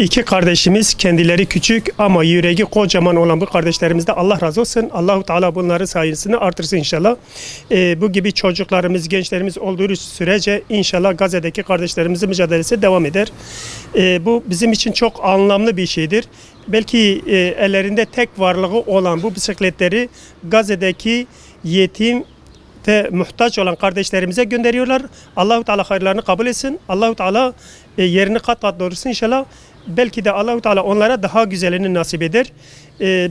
İki kardeşimiz, kendileri küçük ama yüreği kocaman olan bu kardeşlerimizde Allah razı olsun. Allahu Teala bunların sayesinde artırsın inşallah. Bu gibi çocuklarımız, gençlerimiz olduğu sürece inşallah Gazze'deki kardeşlerimizin mücadelesi devam eder. Bu bizim için çok anlamlı bir şeydir. Belki ellerinde tek varlığı olan bu bisikletleri Gazze'deki yetim ve muhtaç olan kardeşlerimize gönderiyorlar. Allahu Teala hayırlarını kabul etsin. Allahu Teala yerini kat kat doğursun inşallah. Belki de Allahu Teala onlara daha güzelini nasip eder.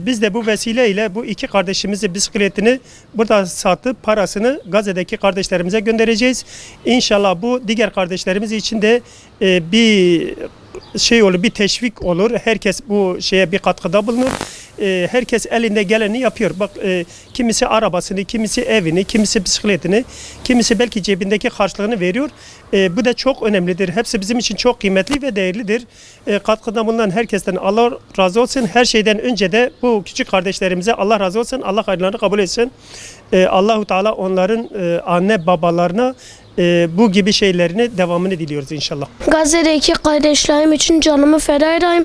Biz de bu vesileyle bu iki kardeşimizin bisikletini burada satıp parasını Gazze'deki kardeşlerimize göndereceğiz. İnşallah bu diğer kardeşlerimiz için de bir şey olur, bir teşvik olur. Herkes bu şeye bir katkıda bulunur. Herkes elinde geleni yapıyor. Bak kimisi arabasını, kimisi evini, kimisi bisikletini, kimisi belki cebindeki harçlığını veriyor. Bu da çok önemlidir. Hepsi bizim için çok kıymetli ve değerlidir. Katkıda bulunan herkesten Allah razı olsun. Her şeyden önce de bu küçük kardeşlerimize Allah razı olsun. Allah hayırlarını kabul etsin. Allahu Teala onların anne babalarına bu gibi şeylerini devamını diliyoruz inşallah. Gazze'deki kardeşlerim için canımı feda edeyim.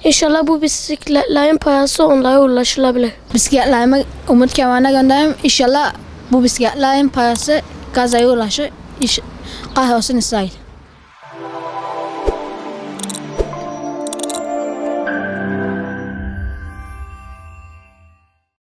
İnşallah bu bisikletlerin parası onlara ulaşılabilir. Bisikletlerimi Umut Kemal'e göndereyim. İnşallah bu bisikletlerin parası Gazze'ye ulaşır. Kahrolsun İsrail.